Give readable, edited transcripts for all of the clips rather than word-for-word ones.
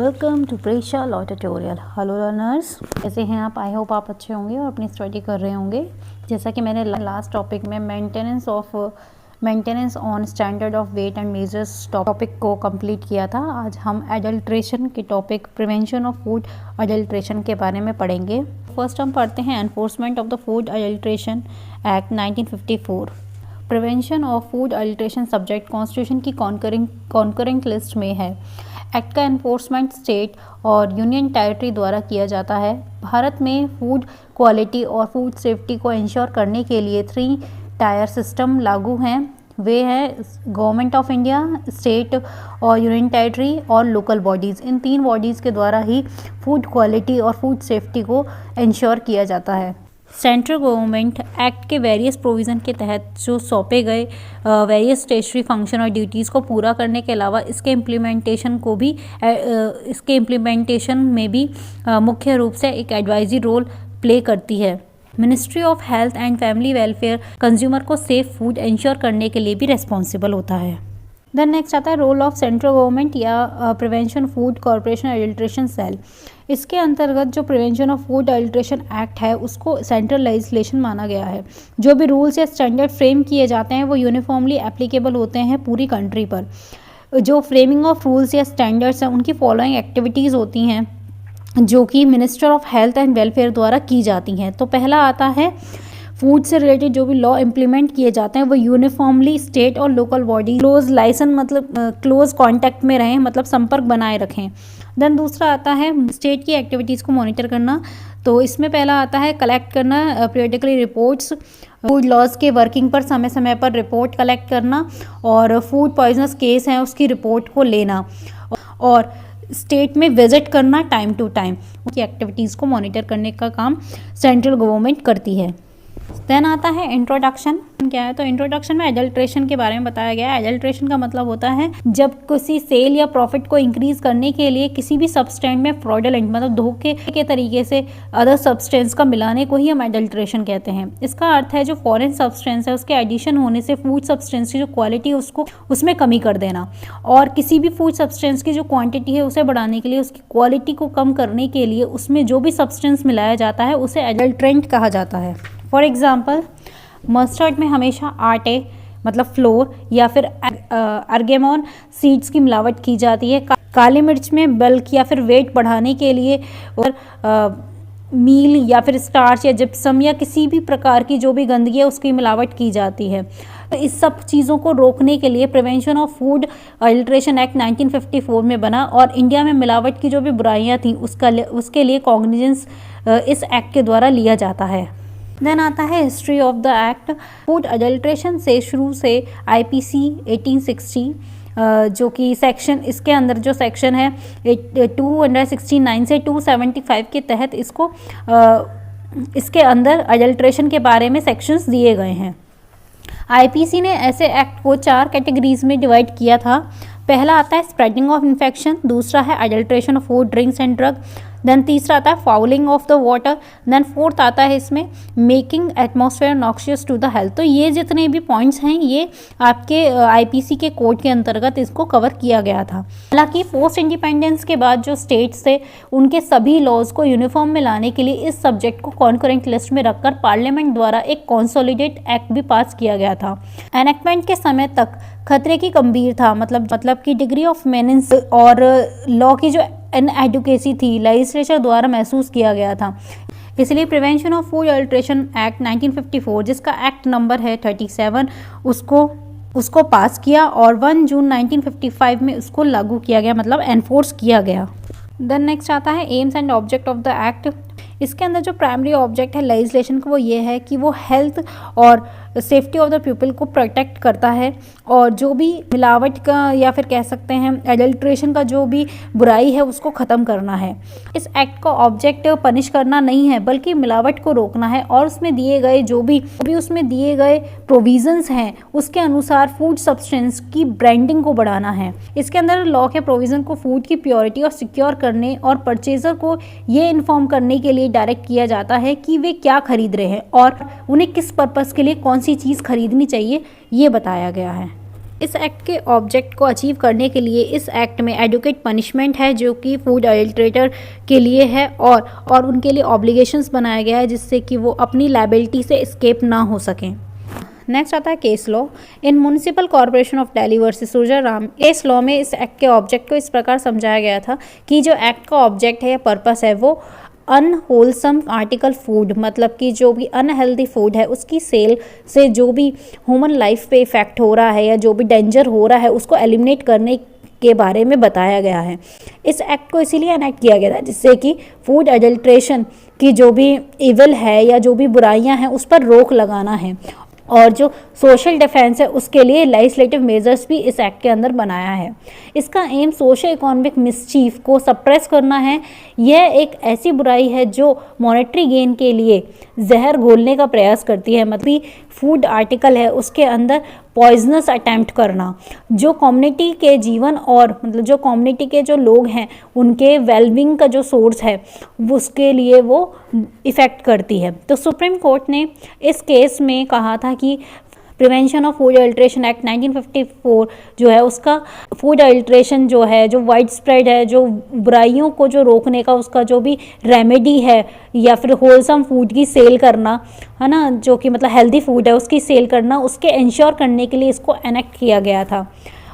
Welcome to Presha law tutorial. Hello learners, कैसे हैं आप? आई होप आप अच्छे होंगे और अपनी स्टडी कर रहे होंगे। जैसा कि मैंने लास्ट टॉपिक में maintenance on standard of weight and measures topic को कंप्लीट किया था। आज हम एडल्ट्रेशन के topic prevention of food adulteration के बारे में पढ़ेंगे। फर्स्ट हम पढ़ते हैं enforcement of the food adulteration act 1954। Prevention of food adulteration subject constitution की कॉन्करिंग लिस्ट में है। एक्ट का एनफोर्समेंट स्टेट और यूनियन टेरिटरी द्वारा किया जाता है। भारत में फूड क्वालिटी और फूड सेफ्टी को इंश्योर करने के लिए 3 टायर सिस्टम लागू हैं। वे हैं गवर्नमेंट ऑफ इंडिया, स्टेट और यूनियन टेरिटरी और लोकल बॉडीज़। इन 3 बॉडीज़ के द्वारा ही फूड क्वालिटी और फूड सेफ्टी को इंश्योर किया जाता है। सेंट्रल गवर्नमेंट एक्ट के वेरियस प्रोविज़न के तहत जो सौंपे गए वेरियस स्टेचुटरी फंक्शन और ड्यूटीज़ को पूरा करने के अलावा इसके इम्प्लीमेंटेशन में भी मुख्य रूप से एक एडवाइजरी रोल प्ले करती है। Ministry of health and family welfare consumer को सेफ फूड इंश्योर करने के लिए भी रिस्पॉन्सिबल होता है। देन नेक्स्ट आता है रोल ऑफ सेंट्रल गवर्नमेंट या prevention food corporation adulteration cell. इसके अंतर्गत जो prevention of food adulteration act है उसको सेंट्रल लेजिस्लेशन माना गया है। जो भी रूल्स या स्टैंडर्ड फ्रेम किए जाते हैं वो यूनिफॉर्मली एप्लीकेबल होते हैं पूरी कंट्री पर। जो फ्रेमिंग ऑफ रूल्स या स्टैंडर्ड्स हैं उनकी फॉलोइंग एक्टिविटीज़ होती हैं जो कि minister of health and welfare द्वारा की जाती हैं। तो पहला आता है फूड से रिलेटेड जो भी लॉ इम्प्लीमेंट किए जाते हैं वो यूनिफॉर्मली स्टेट और लोकल बॉडी क्लोज लाइसेंस मतलब क्लोज कांटेक्ट में रहें, मतलब संपर्क बनाए रखें। देन दूसरा आता है स्टेट की एक्टिविटीज़ को मॉनिटर करना। तो इसमें पहला आता है कलेक्ट करना पीरियडिकली रिपोर्ट्स, फूड लॉज के वर्किंग पर समय समय पर रिपोर्ट कलेक्ट करना और फूड पॉइजनस केस हैं उसकी रिपोर्ट को लेना और स्टेट में विजिट करना टाइम टू टाइम। उनकी एक्टिविटीज़ को मॉनिटर करने का काम सेंट्रल गवर्नमेंट करती है। देन आता है इंट्रोडक्शन। क्या है? तो इंट्रोडक्शन में एडल्ट्रेशन के बारे में बताया गया है। एडल्ट्रेशन का मतलब होता है जब किसी सेल या प्रॉफिट को इंक्रीज करने के लिए किसी भी सब्सटेंस में फ्रॉडलेंट मतलब धोखे के तरीके से अदर सब्सटेंस का मिलाने को ही हम एडल्ट्रेशन कहते हैं। इसका अर्थ है जो फॉरेन सब्सटेंस है उसके एडिशन होने से फूड सब्सटेंस की जो क्वालिटी है उसको उसमें कमी कर देना और किसी भी फूड सब्सटेंस की जो क्वांटिटी है उसे बढ़ाने के लिए उसकी क्वालिटी को कम करने के लिए उसमें जो भी सब्सटेंस मिलाया जाता है उसे एडल्ट्रेंट कहा जाता है। फॉर एग्जाम्पल मस्टर्ड में हमेशा आटे मतलब फ्लोर या फिर अर्गेमोन सीड्स की मिलावट की जाती है। काली मिर्च में बल्क या फिर वेट बढ़ाने के लिए और मील या फिर स्टार्च या जिप्सम या किसी भी प्रकार की जो भी गंदगी है उसकी मिलावट की जाती है। तो इस सब चीज़ों को रोकने के लिए prevention of food adulteration act 1954 में बना और इंडिया में मिलावट की जो भी बुराइयां थी उसके लिए कॉग्निजेंस इस एक्ट के द्वारा लिया जाता है। देन आता है history of the act. Food adulteration से शुरू से IPC 1860 जो कि सेक्शन इसके अंदर जो सेक्शन है 269 से 275 के तहत इसके अंदर एडल्ट्रेशन के बारे में सेक्शंस दिए गए हैं। IPC ने ऐसे एक्ट को 4 कैटेगरीज में डिवाइड किया था। पहला आता है स्प्रेडिंग ऑफ इन्फेक्शन, दूसरा है adulteration of food drinks and drug, then तीसरा आता है fouling of the water, then fourth आता है इसमें making atmosphere noxious to the health. तो ये जितने भी पॉइंट्स हैं ये आपके IPC के कोड के अंतर्गत इसको कवर किया गया था। हालांकि पोस्ट इंडिपेंडेंस के बाद जो स्टेट्स थे उनके सभी लॉज को यूनिफॉर्म में लाने के लिए इस सब्जेक्ट को कॉन्करेंट लिस्ट में रखकर पार्लियामेंट द्वारा एक कॉन्सोलिडेट एक्ट भी पास किया गया था। एनेक्टमेंट के समय तक खतरे की गंभीर था मतलब कि डिग्री ऑफ मेनेंस और लॉ की जो एडुकेसी थी लेजिस्लेचर द्वारा महसूस किया गया था। इसलिए prevention of food adulteration act 1954 जिसका एक्ट नंबर है 37 उसको पास किया और 1 जून 1955 में उसको लागू किया गया मतलब एनफोर्स किया गया। देन नेक्स्ट आता है AIIMS and object of the act. इसके अंदर जो प्राइमरी ऑब्जेक्ट है लेजिस्लेशन का वो ये है कि वो हेल्थ और सेफ्टी ऑफ द पीपल को प्रोटेक्ट करता है और जो भी मिलावट का या फिर कह सकते हैं एडल्ट्रेशन का जो भी बुराई है उसको ख़त्म करना है। इस एक्ट का ऑब्जेक्ट पनिश करना नहीं है बल्कि मिलावट को रोकना है और उसमें दिए गए जो भी उसमें दिए गए प्रोविजंस हैं उसके अनुसार फूड सब्सटेंस की ब्रांडिंग को बढ़ाना है। इसके अंदर लॉ के प्रोविज़न को फूड की प्योरिटी और सिक्योर करने और परचेजर को ये इन्फॉर्म करने के लिए डायरेक्ट किया जाता है कि वे क्या खरीद रहे हैं और उन्हें किस पर्पज़ के लिए कौन सी चीज़ खरीदनी चाहिए ये बताया गया है। इस एक्ट के ऑब्जेक्ट को अचीव करने के लिए इस एक्ट में एडुकेट पनिशमेंट है जो कि फूड अडल्ट्रेटर के लिए है और उनके लिए ऑब्लिगेशंस बनाया गया है जिससे कि वो अपनी लायबिलिटी से एस्केप ना हो सकें। नेक्स्ट आता है case law in municipal corporation of Delhi versus Surjaram. Case law में इस एक्ट के ऑब्जेक्ट को इस प्रकार समझाया गया था कि जो एक्ट का ऑब्जेक्ट है या पर्पस है वो अनहोलसम आर्टिकल फूड, मतलब कि जो भी अनहेल्दी फूड है उसकी सेल से जो भी ह्यूमन लाइफ पे इफेक्ट हो रहा है या जो भी डेंजर हो रहा है उसको एलिमिनेट करने के बारे में बताया गया है। इस एक्ट को इसीलिए एनेक्ट किया गया था जिससे कि फूड एडल्ट्रेशन की जो भी इविल है या जो भी बुराइयां हैं उस पर रोक लगाना है, और जो सोशल डिफेंस है उसके लिए लेजिस्लेटिव मेजर्स भी इस एक्ट के अंदर बनाया है। इसका एम सोशो इकोनॉमिक मिसचीफ को सप्रेस करना है। यह एक ऐसी बुराई है जो मॉनेटरी गेन के लिए जहर घोलने का प्रयास करती है, मतलब फूड आर्टिकल है उसके अंदर पॉइजनस अटैम्प्ट करना, जो कम्युनिटी के जीवन और मतलब जो कम्युनिटी के जो लोग हैं उनके वेलबींग का जो सोर्स है उसके लिए वो इफ़ेक्ट करती है। तो सुप्रीम कोर्ट ने इस केस में कहा था कि prevention of food adulteration act 1954 जो है उसका फूड अडल्ट्रेशन जो है जो वाइड स्प्रेड है, जो बुराइयों को जो रोकने का उसका जो भी रेमेडी है या फिर होलसम फूड की सेल करना है ना, जो कि मतलब हेल्दी फूड है उसकी सेल करना, उसके इंश्योर करने के लिए इसको एनेक्ट किया गया था।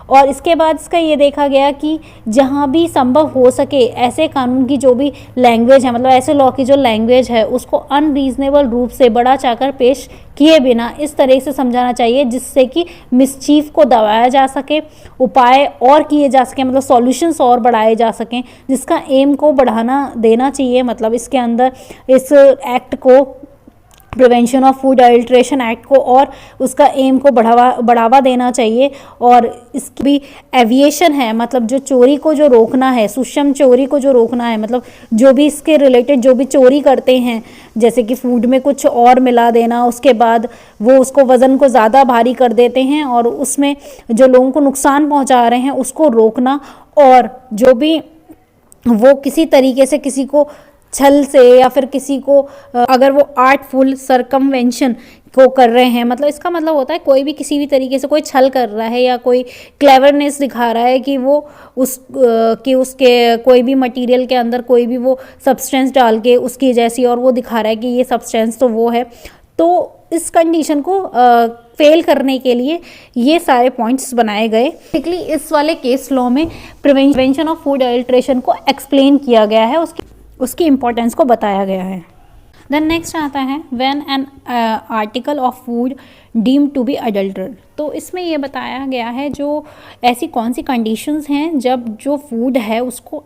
और इसके बाद इसका ये देखा गया कि जहाँ भी संभव हो सके ऐसे कानून की जो भी लैंग्वेज है, मतलब ऐसे लॉ की जो लैंग्वेज है उसको अनरीजनेबल रूप से बढ़ा चाकर पेश किए बिना इस तरह से समझाना चाहिए जिससे कि मिसचीफ को दबाया जा सके, उपाय और किए जा सके, मतलब सॉल्यूशंस और बढ़ाए जा सकें, जिसका एम को बढ़ाना देना चाहिए। मतलब इसके अंदर इस एक्ट को prevention of food adulteration act को और उसका एम को बढ़ावा देना चाहिए। और इसकी भी एविएशन है, मतलब जो चोरी को जो रोकना है, सूक्ष्म चोरी को जो रोकना है, मतलब जो भी इसके रिलेटेड जो भी चोरी करते हैं जैसे कि फूड में कुछ और मिला देना, उसके बाद वो उसको वज़न को ज़्यादा भारी कर देते हैं और उसमें जो लोगों को नुकसान पहुंचा रहे हैं उसको रोकना, और जो भी वो किसी तरीके से किसी को छल से या फिर किसी को अगर वो आर्टफुल सरकमवेंशन को कर रहे हैं, मतलब इसका मतलब होता है कोई भी किसी भी तरीके से कोई छल कर रहा है या कोई क्लेवरनेस दिखा रहा है कि वो उसके कोई भी मटेरियल के अंदर कोई भी वो सब्सटेंस डाल के उसकी जैसी और वो दिखा रहा है कि ये सब्सटेंस तो वो है, तो इस कंडीशन को फेल करने के लिए ये सारे पॉइंट्स बनाए गए। बेसिकली इस वाले केस लॉ में प्रिवेंशन ऑफ फूड अडल्ट्रेशन को एक्सप्लेन किया गया है, उसकी इम्पोर्टेंस को बताया गया है। देन नेक्स्ट आता है when an article of food deemed to be adulterate. तो इसमें ये बताया गया है जो ऐसी कौन सी कंडीशंस हैं जब जो फूड है उसको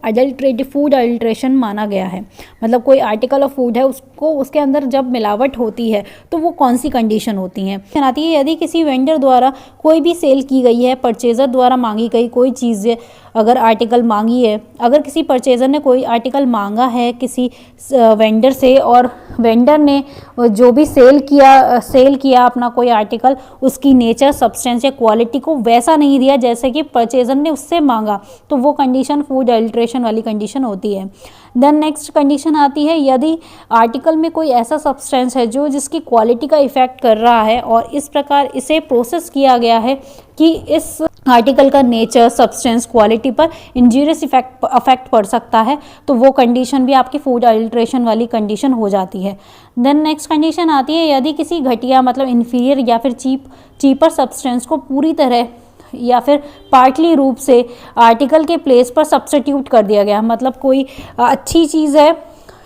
फूड अडल्ट्रेशन माना गया है, मतलब कोई आर्टिकल ऑफ फूड है उसको उसके अंदर जब मिलावट होती है तो वो कौन सी कंडीशन होती हैं। आती है यदि किसी वेंडर द्वारा कोई भी सेल की गई है, परचेज़र द्वारा मांगी गई कोई चीज़ अगर आर्टिकल मांगी है, अगर किसी परचेज़र ने कोई आर्टिकल मांगा है किसी वेंडर से और वेंडर ने जो भी सेल किया अपना कोई आर्टिकल, उसकी नेचर, सब्सटेंस या क्वालिटी को वैसा नहीं दिया जैसे कि परचेजर ने उससे मांगा, तो वो कंडीशन फूड अडल्ट्रेशन वाली कंडीशन होती है। देन नेक्स्ट कंडीशन आती है यदि आर्टिकल में कोई ऐसा सब्सटेंस है जो जिसकी क्वालिटी का इफेक्ट कर रहा है और इस प्रकार इसे प्रोसेस किया गया है कि इस आर्टिकल का नेचर, सब्सटेंस, क्वालिटी पर इंजूरियस अफेक्ट पड़ सकता है, तो वो कंडीशन भी आपकी फूड अडल्ट्रेशन वाली कंडीशन हो जाती है। देन नेक्स्ट कंडीशन आती है यदि किसी घटिया मतलब इन्फीरियर या फिर चीपर सब्सटेंस को पूरी तरह या फिर पार्टली रूप से आर्टिकल के प्लेस पर सब्स्टिट्यूट कर दिया गया, मतलब कोई अच्छी चीज़ है,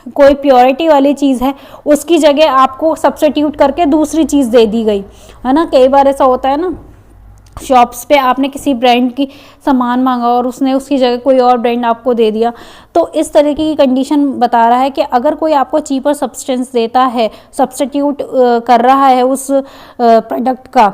कोई प्योरिटी वाली चीज़ है, उसकी जगह आपको सब्स्टिट्यूट करके दूसरी चीज़ दे दी गई है ना। कई बार ऐसा होता है ना, शॉप्स पे आपने किसी ब्रांड की सामान मांगा और उसने उसकी जगह कोई और ब्रांड आपको दे दिया, तो इस तरीके की कंडीशन बता रहा है कि अगर कोई आपको चीपर सब्सटेंस देता है, सब्स्टिट्यूट कर रहा है उस प्रोडक्ट का,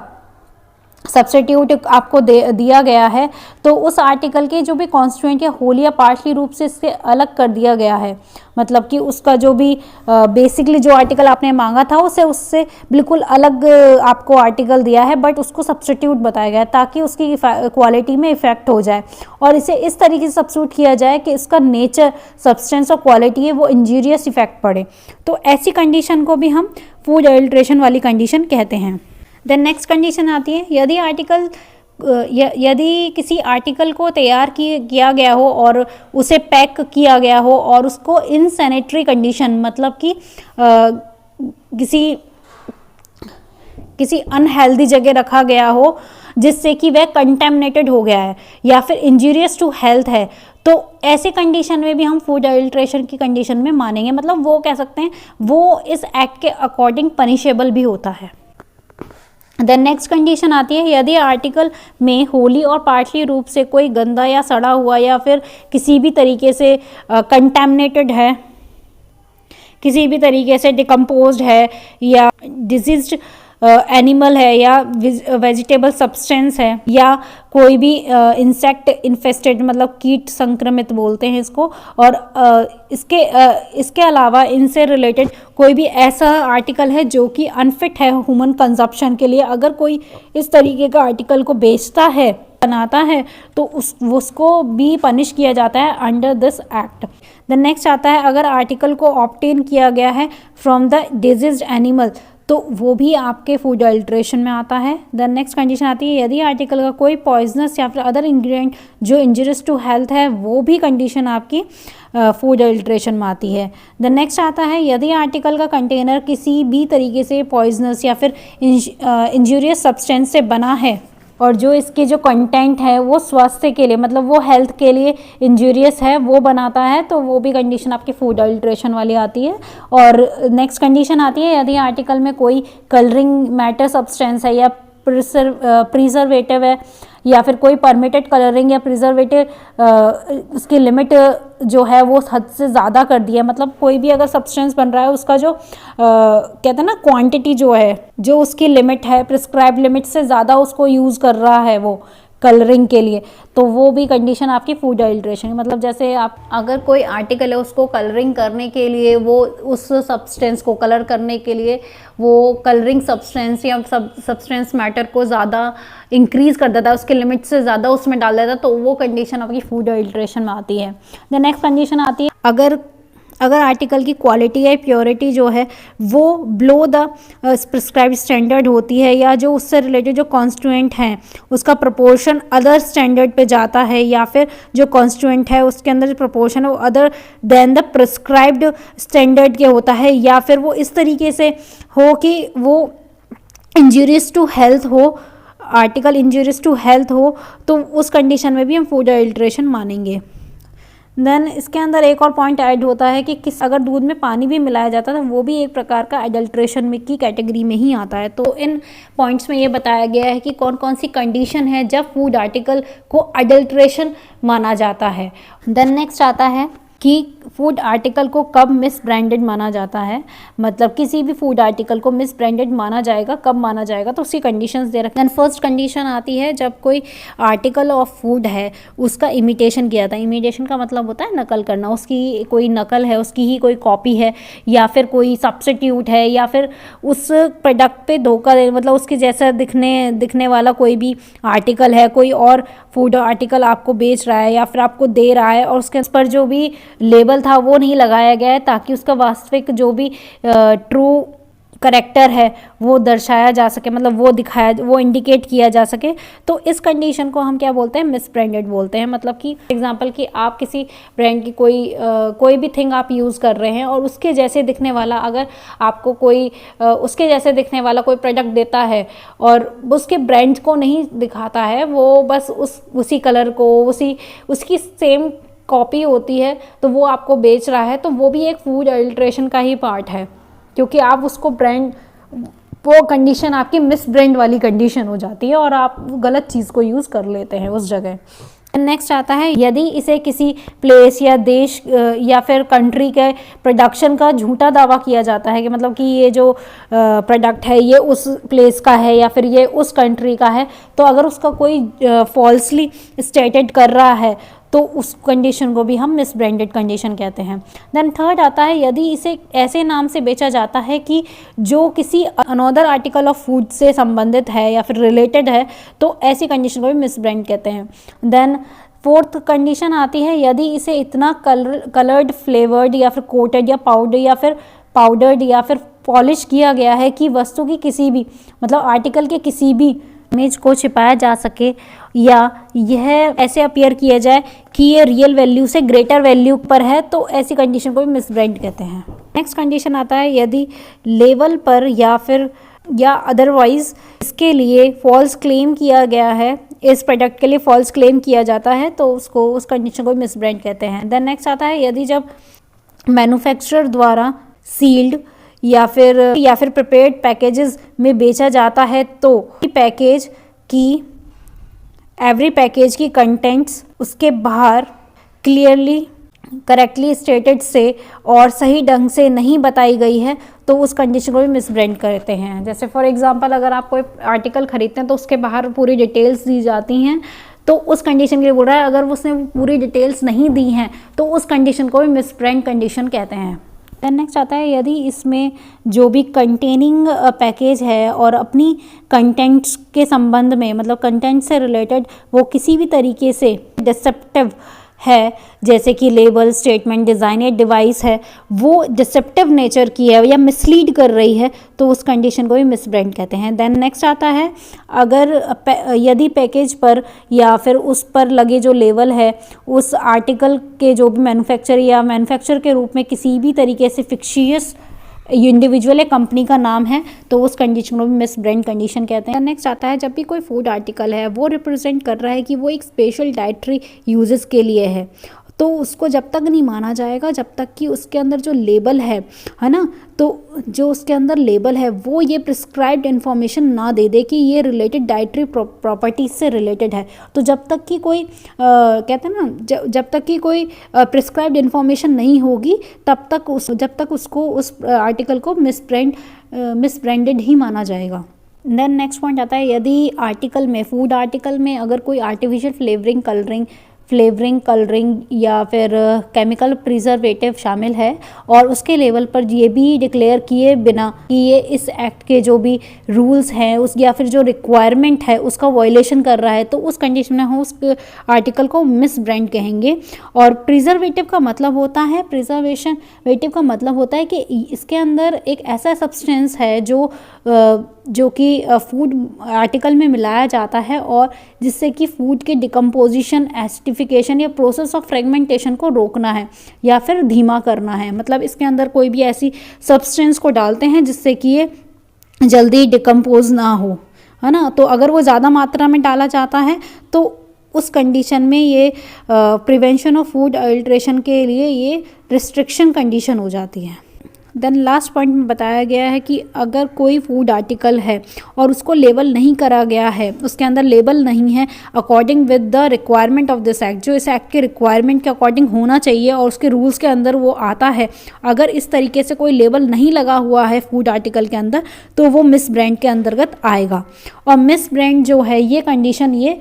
सब्स्टिट्यूट आपको दिया गया है, तो उस आर्टिकल के जो भी कॉन्स्टिट्यूएंट या होल या पार्टली रूप से इससे अलग कर दिया गया है, मतलब कि उसका जो भी बेसिकली जो आर्टिकल आपने मांगा था उससे बिल्कुल अलग आपको आर्टिकल दिया है, बट उसको सब्स्टिट्यूट बताया गया है ताकि उसकी क्वालिटी में इफेक्ट हो जाए और इसे इस तरीके से सब्स्टिट्यूट किया जाए कि इसका नेचर, सब्सटेंस और क्वालिटी है वो इंजूरियस इफेक्ट पड़े, तो ऐसी कंडीशन को भी हम फूड अडल्ट्रेशन वाली कंडीशन कहते हैं। देन नेक्स्ट कंडीशन आती है यदि आर्टिकल यदि किसी आर्टिकल को तैयार किया गया हो और उसे पैक किया गया हो और उसको इन सैनिटरी कंडीशन, मतलब कि किसी अनहेल्दी जगह रखा गया हो जिससे कि वह कंटेमिनेटेड हो गया है या फिर इंजूरियस टू हेल्थ है, तो ऐसे कंडीशन में भी हम फूड एडल्ट्रेशन की कंडीशन में मानेंगे। मतलब वो कह सकते हैं वो इस एक्ट के अकॉर्डिंग पनिशेबल भी होता है। देन नेक्स्ट कंडीशन आती है, यदि आर्टिकल में होली और पार्टली रूप से कोई गंदा या सड़ा हुआ या फिर किसी भी तरीके से कंटेमिनेटेड है, किसी भी तरीके से डिकम्पोज्ड है या डिजीज्ड एनिमल है या वेजिटेबल सब्सटेंस है या कोई भी इंसेक्ट इन्फेस्टेड, मतलब कीट संक्रमित बोलते हैं इसको, और इसके अलावा इनसे रिलेटेड कोई भी ऐसा आर्टिकल है जो कि अनफिट है ह्यूमन कंजप्शन के लिए, अगर कोई इस तरीके का आर्टिकल को बेचता है, बनाता है, तो उसको भी पनिश किया जाता है under this act. The next आता है, अगर आर्टिकल को ऑब्टेन किया गया है फ्रॉम द डिजीज्ड एनिमल, तो वो भी आपके फूड एडल्ट्रेशन में आता है। द नेक्स्ट कंडीशन आती है, यदि आर्टिकल का कोई पॉइजनस या फिर अदर इंग्रेडिएंट जो इंजरियस टू हेल्थ है, वो भी कंडीशन आपकी फूड एडल्ट्रेशन में आती है। द नेक्स्ट आता है, यदि आर्टिकल का कंटेनर किसी भी तरीके से पॉइजनस या फिर इंजूरियस सब्सटेंस से बना है और जो इसके जो कंटेंट है वो स्वास्थ्य के लिए, मतलब वो हेल्थ के लिए इंजूरियस है, वो बनाता है, तो वो भी कंडीशन आपकी फूड एडल्ट्रेशन वाली आती है। और नेक्स्ट कंडीशन आती है, यदि आर्टिकल में कोई कलरिंग मैटर सब्सटेंस है या प्रिजर्वेटिव है या फिर कोई परमिटेड कलरिंग या प्रिजर्वेटिव, उसकी लिमिट जो है वो हद से ज़्यादा कर दिया है, मतलब कोई भी अगर सब्सटेंस बन रहा है उसका जो कहते हैं ना क्वांटिटी जो है, जो उसकी लिमिट है, प्रिस्क्राइब लिमिट से ज़्यादा उसको यूज़ कर रहा है वो कलरिंग के लिए, तो वो भी कंडीशन आपकी फूड एडल्ट्रेशन। मतलब जैसे आप अगर कोई आर्टिकल है उसको कलरिंग करने के लिए, वो उस सब्सटेंस को कलर करने के लिए वो कलरिंग सब्सटेंस या सब्सटेंस मैटर को ज़्यादा इंक्रीज कर देता है, उसके लिमिट से ज़्यादा उसमें डाल देता है, तो वो कंडीशन आपकी फूड एडल्ट्रेशन में आती है। द नेक्स्ट कंडीशन आती है, अगर आर्टिकल की क्वालिटी या प्योरिटी जो है वो बिलो द प्रिस्क्राइब्ड स्टैंडर्ड होती है, या जो उससे रिलेटेड जो कॉन्स्टिट्यूएंट हैं उसका प्रोपोर्शन अदर स्टैंडर्ड पे जाता है, या फिर जो कॉन्स्टिट्यूएंट है उसके अंदर जो प्रोपोर्शन है वो other than the prescribed standard के होता है, या फिर वो इस तरीके से हो कि वो इंजूरियस टू हेल्थ हो, आर्टिकल इंजूरियस टू हेल्थ हो, तो उस कंडीशन में भी हम फूड एडल्ट्रेशन मानेंगे। देन इसके अंदर एक और पॉइंट ऐड होता है कि अगर दूध में पानी भी मिलाया जाता है तो वो भी एक प्रकार का एडल्ट्रेशन में की कैटेगरी में ही आता है। तो इन पॉइंट्स में ये बताया गया है कि कौन कौन सी कंडीशन है जब फूड आर्टिकल को एडल्ट्रेशन माना जाता है। देन नेक्स्ट आता है कि फूड आर्टिकल को कब मिस ब्रांडेड माना जाता है, मतलब किसी भी फूड आर्टिकल को मिस ब्रांडेड माना जाएगा, कब माना जाएगा, तो उसकी कंडीशंस दे रखे हैं। फर्स्ट कंडीशन आती है जब कोई आर्टिकल ऑफ फूड है उसका इमिटेशन किया था। इमिटेशन का मतलब होता है नकल करना, उसकी कोई नकल है, उसकी ही कोई कॉपी है या फिर कोई सब्स्टिट्यूट है या फिर उस प्रोडक्ट पे धोखा दे, मतलब उसके जैसा दिखने वाला कोई भी आर्टिकल है, कोई और फूड आर्टिकल आपको बेच रहा है या फिर आपको दे रहा है और उसके पर जो भी लेबल था वो नहीं लगाया गया है ताकि उसका वास्तविक जो भी ट्रू करेक्टर है वो दर्शाया जा सके, मतलब वो इंडिकेट किया जा सके। तो इस कंडीशन को हम क्या बोलते हैं, मिस ब्रांडेड बोलते हैं। मतलब कि एग्जांपल कि आप किसी ब्रांड की कोई भी थिंग आप यूज़ कर रहे हैं और उसके जैसे दिखने वाला, अगर आपको कोई उसके जैसे दिखने वाला कोई प्रोडक्ट देता है और उसके ब्रांड को नहीं दिखाता है, वो बस उसी कलर को उसकी सेम कॉपी होती है तो वो आपको बेच रहा है, तो वो भी एक फूड एडल्ट्रेशन का ही पार्ट है, क्योंकि आप उसको वो कंडीशन आपकी मिस ब्रांड वाली कंडीशन हो जाती है और आप गलत चीज़ को यूज़ कर लेते हैं उस जगह। नेक्स्ट आता है, यदि इसे किसी प्लेस या देश या फिर कंट्री के प्रोडक्शन का झूठा दावा किया जाता है कि मतलब कि ये जो प्रोडक्ट है ये उस प्लेस का है या फिर ये उस कंट्री का है, तो अगर उसका कोई फॉल्सली स्टेटेड कर रहा है तो उस कंडीशन को भी हम मिस ब्रांडेड कंडीशन कहते हैं। देन थर्ड आता है, यदि इसे ऐसे नाम से बेचा जाता है कि जो किसी अनदर आर्टिकल ऑफ फूड से संबंधित है या फिर रिलेटेड है, तो ऐसी कंडीशन को भी मिस ब्रांड कहते हैं। देन फोर्थ कंडीशन आती है, यदि इसे इतना कलर्ड, फ्लेवर्ड या फिर कोटेड या पाउडर्ड या फिर पॉलिश किया गया है कि वस्तु की किसी भी, मतलब आर्टिकल के किसी भी इमेज को छिपाया जा सके या यह ऐसे अपीयर किया जाए कि ये रियल वैल्यू से ग्रेटर वैल्यू पर है, तो ऐसी कंडीशन को भी मिसब्रांड कहते हैं। नेक्स्ट कंडीशन आता है यदि लेवल पर या अदरवाइज इसके लिए फॉल्स क्लेम किया गया है, इस प्रोडक्ट के लिए फॉल्स क्लेम किया जाता है, तो उस कंडीशन को भी मिसब्रांड कहते हैं। देन नेक्स्ट आता है यदि जब मैन्युफैक्चरर द्वारा सील्ड या फिर प्रिपेयर्ड पैकेजेस में बेचा जाता है, तो एवरी पैकेज की कंटेंट्स उसके बाहर क्लियरली करेक्टली स्टेटेड से और सही ढंग से नहीं बताई गई है, तो उस कंडीशन को भी मिसब्रांड करते हैं। जैसे फॉर एग्जांपल अगर आप कोई आर्टिकल खरीदते हैं तो उसके बाहर पूरी डिटेल्स दी जाती हैं, तो उस कंडीशन के लिए बोल रहा है। अगर उसने पूरी डिटेल्स नहीं दी हैं तो उस कंडीशन को भी मिसब्रांड कंडीशन कहते हैं। देन नेक्स्ट आता है यदि इसमें जो भी कंटेनिंग पैकेज है और अपनी कंटेंट्स के संबंध में, मतलब कंटेंट से रिलेटेड वो किसी भी तरीके से डिसेप्टिव है, जैसे कि लेबल, स्टेटमेंट, डिज़ाइन या डिवाइस है, वो डिसेप्टिव नेचर की है या मिसलीड कर रही है, तो उस कंडीशन को भी मिसब्रांड कहते हैं। देन नेक्स्ट आता है यदि पैकेज पर या फिर उस पर लगे जो लेबल है उस आर्टिकल के जो भी मैन्युफैक्चर के रूप में किसी भी तरीके से फिक्शियस इंडिविजुअल या कंपनी का नाम है, तो उस कंडीशन को भी मिसब्रांड कंडीशन कहते हैं। नेक्स्ट आता है जब भी कोई फूड आर्टिकल है वो रिप्रेजेंट कर रहा है कि वो एक स्पेशल डाइटरी यूजेस के लिए है, तो उसको जब तक नहीं माना जाएगा जब तक कि उसके अंदर जो लेबल है ना, तो जो उसके अंदर लेबल है वो ये प्रिस्क्राइब्ड इन्फॉर्मेशन ना दे दे कि ये रिलेटेड डाइटरी प्रॉपर्टीज से रिलेटेड है। तो जब तक कि कोई कहते हैं ना, जब तक कि कोई प्रिस्क्राइब्ड इन्फॉर्मेशन नहीं होगी जब तक उसको उस आर्टिकल को मिसब्रांडेड ही माना जाएगा। देन नेक्स्ट पॉइंट आता है यदि फूड आर्टिकल में अगर कोई आर्टिफिशियल फ्लेवरिंग कलरिंग या फिर केमिकल प्रिजर्वेटिव शामिल है और उसके लेवल पर ये भी डिक्लेयर किए बिना कि ये इस एक्ट के जो भी रूल्स हैं उस या फिर जो रिक्वायरमेंट है उसका वायलेशन कर रहा है, तो उस कंडीशन में हम उस आर्टिकल को मिसब्रांड कहेंगे। और प्रिजर्वेटिव का मतलब होता है कि इसके अंदर एक ऐसा सब्सटेंस है जो कि फूड आर्टिकल में मिलाया जाता है और जिससे कि फूड के डिकम्पोजिशन, एसिडिफिकेशन या प्रोसेस ऑफ फ्रेगमेंटेशन को रोकना है या फिर धीमा करना है। मतलब इसके अंदर कोई भी ऐसी सब्सटेंस को डालते हैं जिससे कि ये जल्दी डिकम्पोज ना हो, है ना। तो अगर वो ज़्यादा मात्रा में डाला जाता है तो उस कंडीशन में ये प्रिवेंशन ऑफ फूड अडल्ट्रेशन के लिए ये रिस्ट्रिक्शन कंडीशन हो जाती है। देन लास्ट पॉइंट में बताया गया है कि अगर कोई फूड आर्टिकल है और उसको लेबल नहीं करा गया है, उसके अंदर लेबल नहीं है according with the requirement of this act, जो इस एक्ट के रिक्वायरमेंट के अकॉर्डिंग होना चाहिए और उसके रूल्स के अंदर वो आता है, अगर इस तरीके से कोई लेबल नहीं लगा हुआ है फूड आर्टिकल के अंदर तो वो मिसब्रांड के अंतर्गत आएगा। और मिसब्रांड जो है ये कंडीशन ये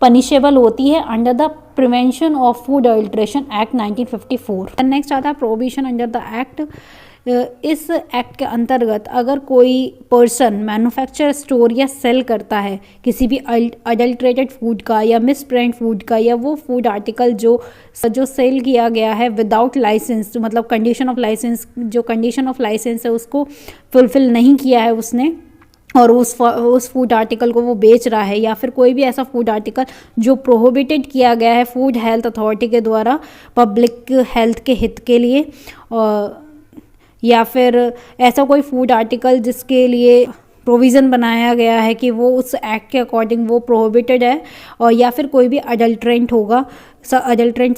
पनिशेबल होती है under the prevention of food adulteration act 1954। Next आता है प्रोहिबिशन अंडर द एक्ट। इस एक्ट के अंतर्गत अगर कोई पर्सन मैन्युफैक्चर, स्टोर या सेल करता है किसी भी अडल्ट्रेटेड फूड का या मिसब्रांड फूड का या वो फूड आर्टिकल जो सेल किया गया है विदाउट लाइसेंस, मतलब कंडीशन ऑफ लाइसेंस है उसको फुलफिल नहीं किया है उसने और उस फूड आर्टिकल को वो बेच रहा है, या फिर कोई भी ऐसा फूड आर्टिकल जो प्रोहिबिटेड किया गया है फूड हेल्थ अथॉरिटी के द्वारा पब्लिक हेल्थ के हित के लिए, या फिर ऐसा कोई फूड आर्टिकल जिसके लिए प्रोविज़न बनाया गया है कि वो उस एक्ट के अकॉर्डिंग वो प्रोहिबिटेड है, और या फिर कोई भी अडल्ट्रेंट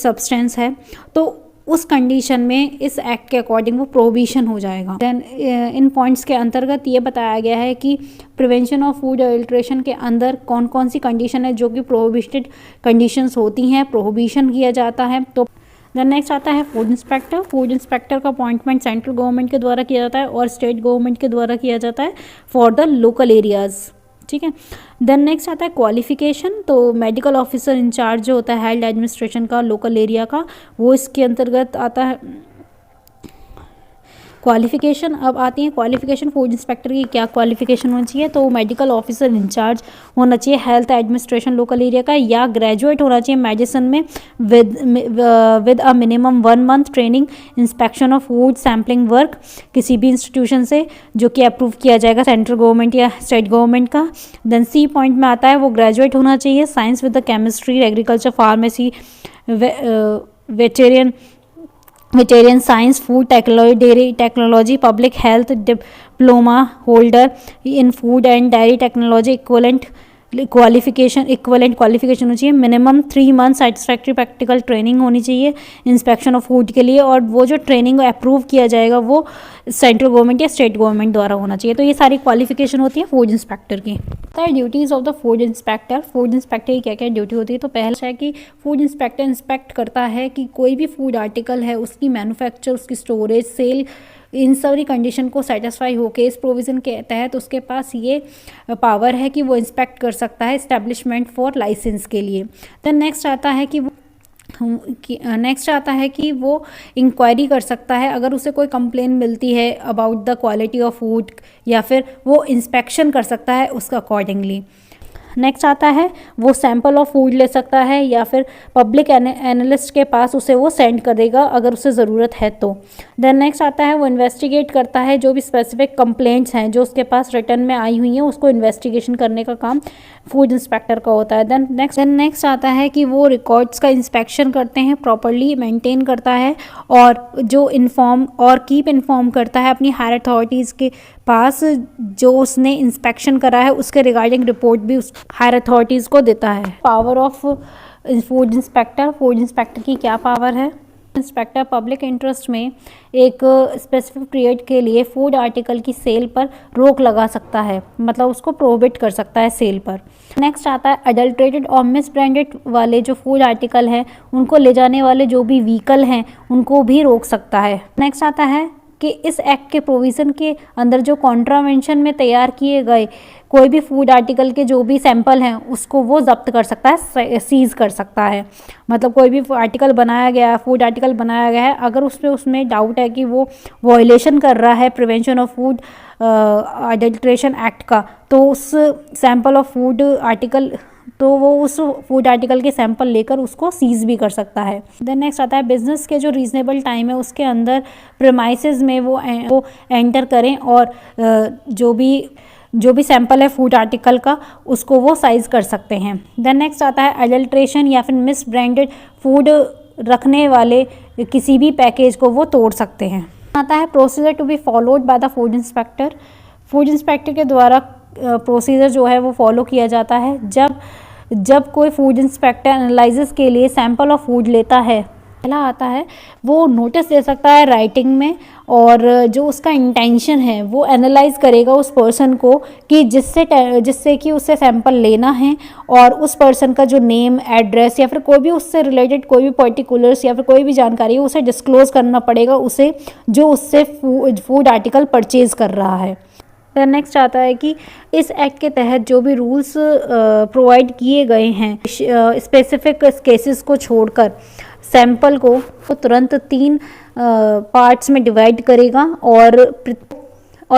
सब्सटेंस है, तो उस कंडीशन में इस एक्ट के अकॉर्डिंग वो प्रोहिबिशन हो जाएगा। देन इन पॉइंट्स के अंतर्गत ये बताया गया है कि प्रिवेंशन ऑफ फूड अडल्ट्रेशन के अंदर कौन कौन सी कंडीशन है जो कि प्रोहिबिटेड कंडीशंस होती हैं, प्रोहिबिशन किया जाता है। तो देन नेक्स्ट आता है फूड इंस्पेक्टर का अपॉइंटमेंट सेंट्रल गवर्नमेंट के द्वारा किया जाता है और स्टेट गवर्नमेंट के द्वारा किया जाता है फॉर द लोकल एरियाज़, ठीक है। देन नेक्स्ट आता है क्वालिफिकेशन। तो मेडिकल ऑफिसर इंचार्ज जो होता है हेल्थ एडमिनिस्ट्रेशन का लोकल एरिया का, वो इसके अंतर्गत आता है। क्वालिफिकेशन अब आती है क्वालिफिकेशन फूड इंस्पेक्टर की क्या क्वालिफिकेशन होनी चाहिए। तो मेडिकल ऑफिसर इंचार्ज होना चाहिए हेल्थ एडमिनिस्ट्रेशन लोकल एरिया का, या ग्रेजुएट होना चाहिए मेडिसिन में with a minimum 1 month training inspection of food sampling work, किसी भी इंस्टीट्यूशन से जो कि अप्रूव किया जाएगा सेंट्रल गवर्नमेंट या स्टेट गवर्नमेंट का। देन सी पॉइंट में आता है वो ग्रेजुएट होना चाहिए science with the chemistry agriculture pharmacy veteran science food technology dairy technology public health diploma holder in food and dairy technology equivalent qualification होनी चाहिए। Minimum 3 month satisfactory practical training होनी चाहिए इंस्पेक्शन ऑफ फूड के लिए, और वो जो training approve किया जाएगा वो सेंट्रल गवर्नमेंट या स्टेट गवर्नमेंट द्वारा होना चाहिए। तो ये सारी क्वालिफिकेशन होती है फूड इंस्पेक्टर की। तो duties of the food inspector, food inspector की क्या क्या ड्यूटी होती है। तो पहला है कि फूड इंस्पेक्टर इंस्पेक्ट करता है कि कोई भी फूड आर्टिकल है उसकी मैन्युफैक्चर, उसकी स्टोरेज, सेल, इन सारी कंडीशन को सेटिस्फाई होके इस प्रोविज़न के तहत उसके पास ये पावर है कि वो इंस्पेक्ट कर सकता है इस्टेब्लिशमेंट फॉर लाइसेंस के लिए। देन नेक्स्ट आता है कि वो इंक्वायरी कर सकता है अगर उसे कोई कंप्लेन मिलती है about the quality of food, या फिर वो इंस्पेक्शन कर सकता है उसका अकॉर्डिंगली। नेक्स्ट आता है वो सैंपल ऑफ फूड ले सकता है या फिर पब्लिक एनालिस्ट के पास उसे वो सेंड करेगा अगर उसे ज़रूरत है तो। देन नेक्स्ट आता है वो इन्वेस्टिगेट करता है जो भी स्पेसिफिक कंप्लेंट्स हैं जो उसके पास रिटर्न में आई हुई हैं, उसको इन्वेस्टिगेशन करने का काम फूड इंस्पेक्टर का होता है। देन नेक्स्ट आता है कि वो रिकॉर्ड्स का इंस्पेक्शन करते हैं, प्रॉपर्ली मेंटेन करता है, और जो कीप इन्फॉर्म करता है अपनी हायर अथॉरिटीज़ के पास जो उसने इंस्पेक्शन करा है उसके रिगार्डिंग रिपोर्ट भी उस हायर अथॉरिटीज़ को देता है। पावर ऑफ फूड इंस्पेक्टर की क्या पावर है। इंस्पेक्टर पब्लिक इंटरेस्ट में एक स्पेसिफिक पीरियड के लिए फूड आर्टिकल की सेल पर रोक लगा सकता है, मतलब उसको प्रोहिबिट कर सकता है सेल पर। नेक्स्ट आता है अडल्ट्रेटेड और मिसब्रांडेड वाले जो फूड आर्टिकल हैं उनको ले जाने वाले जो भी व्हीकल हैं उनको भी रोक सकता है। नेक्स्ट आता है कि इस एक्ट के प्रोविज़न के अंदर जो कॉन्ट्रावेंशन में तैयार किए गए कोई भी फूड आर्टिकल के जो भी सैंपल हैं उसको वो जब्त कर सकता है, सीज़ कर सकता है। मतलब कोई भी फूड आर्टिकल बनाया गया है अगर उसमें डाउट है कि वो वॉयलेशन कर रहा है prevention of food adulteration act का, तो उस सैंपल ऑफ फूड आर्टिकल तो वो उस फूड आर्टिकल के सैंपल लेकर उसको सीज भी कर सकता है। देन नेक्स्ट आता है बिजनेस के जो रीजनेबल टाइम है उसके अंदर प्रेमाइसेस में वो एंटर करें और जो भी सैंपल है फूड आर्टिकल का उसको वो साइज कर सकते हैं। देन नेक्स्ट आता है अडल्ट्रेशन या फिर मिस ब्रांडेड फूड रखने वाले किसी भी पैकेज को वो तोड़ सकते हैं। आता है procedure to be followed by the food inspector के द्वारा प्रोसीजर जो है वो फॉलो किया जाता है जब कोई फूड इंस्पेक्टर एनालिसिस के लिए सैंपल ऑफ फूड लेता है। पहला आता है वो नोटिस दे सकता है राइटिंग में, और जो उसका इंटेंशन है वो एनालाइज करेगा उस पर्सन को कि जिससे कि उससे सैंपल लेना है, और उस पर्सन का जो नेम, एड्रेस या फिर कोई भी उससे रिलेटेड कोई भी पर्टिकुलर्स या फिर कोई भी जानकारी है उसे डिस्क्लोज करना पड़ेगा उसे जो उससे फूड आर्टिकल परचेज कर रहा है। देन नेक्स्ट आता है कि इस एक्ट के तहत जो भी रूल्स प्रोवाइड किए गए हैं स्पेसिफिक केसेस को छोड़कर सैंपल को तुरंत 3 पार्ट्स में डिवाइड करेगा और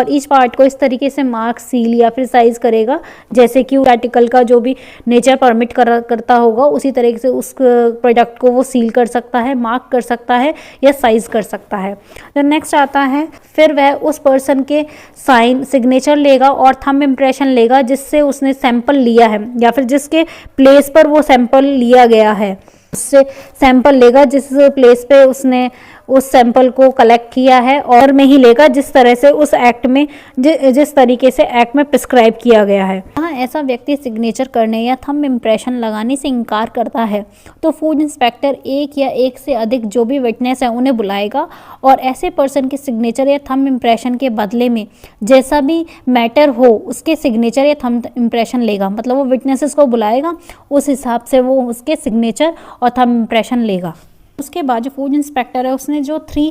ईच पार्ट को इस तरीके से मार्क, सील या फिर साइज करेगा जैसे कि आर्टिकल का जो भी नेचर परमिट करता होगा उसी तरीके से उस प्रोडक्ट को वो सील कर सकता है, मार्क कर सकता है या साइज कर सकता है। देन नेक्स्ट आता है फिर वह उस पर्सन के सिग्नेचर लेगा और थंब इम्प्रेशन लेगा जिससे उसने सैंपल लिया है या फिर जिसके प्लेस पर वो सैंपल लिया गया है, उससे सैंपल लेगा जिस प्लेस पे उसने उस सैंपल को कलेक्ट किया है और में ही लेगा जिस तरह से उस एक्ट में जिस तरीके से एक्ट में प्रिस्क्राइब किया गया है। हाँ, ऐसा व्यक्ति सिग्नेचर करने या थंब इम्प्रेशन लगाने से इनकार करता है तो फूड इंस्पेक्टर एक या एक से अधिक जो भी विटनेस है उन्हें बुलाएगा और ऐसे पर्सन के सिग्नेचर या थंब इम्प्रेशन के बदले में जैसा भी मैटर हो उसके सिग्नेचर या थंब इम्प्रेशन लेगा। मतलब वो विटनेसेस को बुलाएगा, उस हिसाब से वो उसके सिग्नेचर और थंब इम्प्रेशन लेगा। उसके बाद जो फूड इंस्पेक्टर है उसने जो थ्री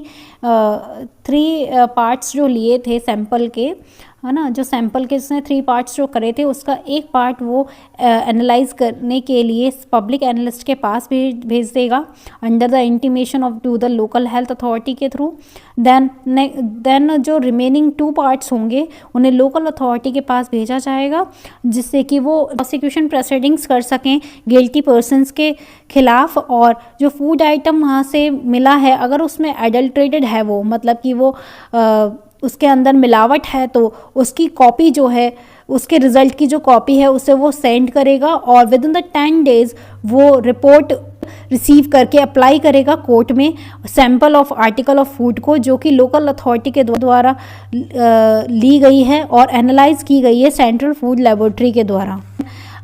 पार्ट्स जो लिए थे सैंपल के है ना, जो सैंपल के उसने 3 पार्ट्स जो करे थे उसका एक पार्ट वो एनालाइज करने के लिए पब्लिक एनालिस्ट के पास भेज देगा under the intimation of to the local health authority के थ्रू। देन जो रिमेनिंग 2 पार्ट्स होंगे उन्हें लोकल अथॉरिटी के पास भेजा जाएगा, जिससे कि वो प्रोसिक्यूशन प्रोसीडिंग्स कर सकें गिल्टी पर्सनस के खिलाफ। और जो फूड आइटम वहाँ से मिला है अगर उसमें एडल्ट्रेटेड है वो, मतलब कि वो उसके अंदर मिलावट है, तो उसकी कॉपी जो है, उसके रिज़ल्ट की जो कॉपी है उसे वो सेंड करेगा और विद इन द 10 डेज़ वो रिपोर्ट रिसीव करके अप्लाई करेगा कोर्ट में sample of article of food को, जो कि लोकल अथॉरिटी के द्वारा ली गई है और एनालाइज की गई है सेंट्रल फूड लेबोरेटरी के द्वारा।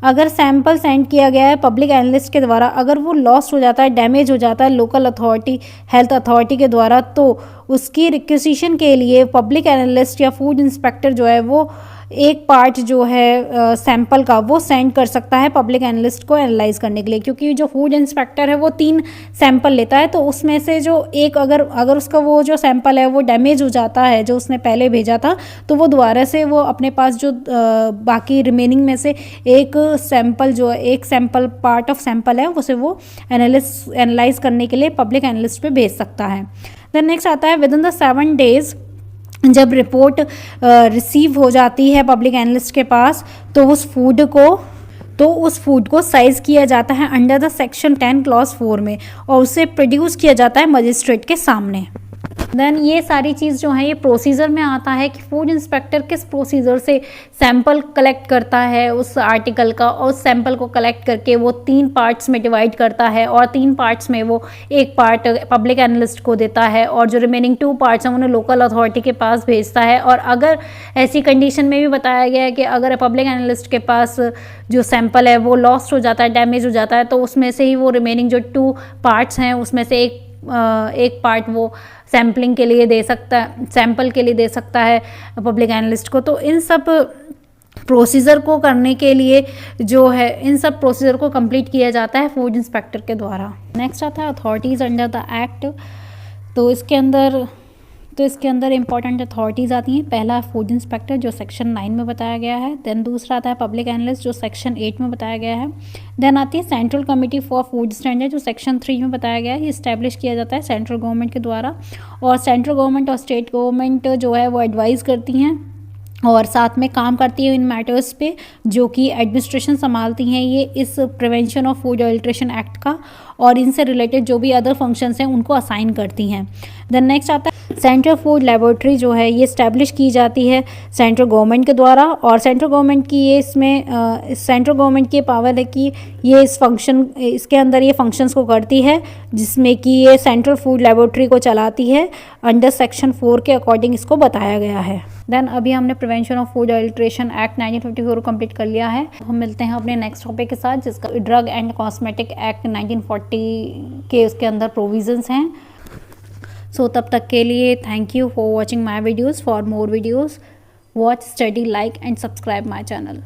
अगर सैंपल सेंड किया गया है पब्लिक एनालिस्ट के द्वारा, अगर वो लॉस्ट हो जाता है, डैमेज हो जाता है लोकल अथॉरिटी हेल्थ अथॉरिटी के द्वारा, तो उसकी रिक्वेजिशन के लिए पब्लिक एनालिस्ट या फूड इंस्पेक्टर जो है वो एक पार्ट जो है सैंपल का वो सेंड कर सकता है पब्लिक एनालिस्ट को एनालाइज करने के लिए, क्योंकि जो फूड इंस्पेक्टर है वो 3 सैंपल लेता है, तो उसमें से जो एक अगर उसका वो जो सैंपल है वो डैमेज हो जाता है जो उसने पहले भेजा था, तो वो दोबारा से वो अपने पास जो बाकी रिमेनिंग में से एक सैंपल जो एक सैंपल पार्ट ऑफ सैंपल है उसे वो एनालाइज करने के लिए पब्लिक एनालिस्ट पे भेज सकता है। देन नेक्स्ट आता है विद इन द 7 डेज जब रिपोर्ट रिसीव हो जाती है पब्लिक एनालिस्ट के पास, तो उस फूड को साइज किया जाता है अंडर द सेक्शन 10 क्लॉज 4 में और उसे प्रोड्यूस किया जाता है मजिस्ट्रेट के सामने। देन ये सारी चीज़ जो है ये प्रोसीजर में आता है कि फूड इंस्पेक्टर किस प्रोसीजर से सैंपल कलेक्ट करता है उस आर्टिकल का, और उस सैंपल को कलेक्ट करके वो 3 पार्ट्स में डिवाइड करता है और 3 पार्ट्स में वो एक पार्ट पब्लिक एनालिस्ट को देता है और जो रिमेनिंग 2 पार्ट्स हैं उन्हें लोकल अथॉरिटी के पास भेजता है। और अगर ऐसी कंडीशन में भी बताया गया है कि अगर पब्लिक एनालिस्ट के पास जो सैंपल है वो लॉस्ट हो जाता है, डैमेज हो जाता है, तो उसमें से ही वो रिमेनिंग जो 2 पार्ट्स हैं उसमें से एक पार्ट वो सैम्पलिंग के लिए दे सकता है, सैंपल के लिए दे सकता है पब्लिक एनालिस्ट को। तो इन सब प्रोसीजर को करने के लिए जो है इन सब प्रोसीजर को कंप्लीट किया जाता है फूड इंस्पेक्टर के द्वारा। नेक्स्ट आता है अथॉरिटीज़ अंडर द एक्ट। तो इसके अंदर इंपॉर्टेंट अथॉरिटीज़ आती हैं। पहला फूड इंस्पेक्टर जो सेक्शन 9 में बताया गया है। देन दूसरा आता है पब्लिक एनालिस्ट जो सेक्शन 8 में बताया गया है। देन आती है central committee for food standard जो सेक्शन 3 में बताया गया है। ये इस्टेब्लिश किया जाता है सेंट्रल गवर्नमेंट के द्वारा और सेंट्रल गवर्नमेंट और स्टेट गवर्नमेंट जो है वो एडवाइज़ करती हैं और साथ में काम करती है इन मैटर्स पे, जो कि एडमिनिस्ट्रेशन संभालती हैं ये इस prevention of food adulteration act का, और इनसे रिलेटेड जो भी अदर फंक्शंस हैं उनको असाइन करती हैं। देन नेक्स्ट आता है सेंट्रल फूड लेबोरेटरी जो है ये इस्टेब्लिश की जाती है सेंट्रल गवर्नमेंट के द्वारा, और सेंट्रल गवर्नमेंट की ये इसमें सेंट्रल गवर्नमेंट की पावर है कि ये इसके अंदर ये फंक्शंस को करती है, जिसमें कि ये सेंट्रल फूड लेबोरेटरी को चलाती है अंडर सेक्शन 4 के अकॉर्डिंग इसको बताया गया है। देन अभी हमने prevention of food adulteration act 1954 को कंप्लीट कर लिया है। हम मिलते हैं अपने नेक्स्ट टॉपिक के साथ, जिसका ड्रग एंड कॉस्मेटिक एक्ट 1940 के उसके अंदर प्रोविजंस हैं। सो तब तक के लिए thank you for watching my videos. For more videos watch, study, like and subscribe my channel.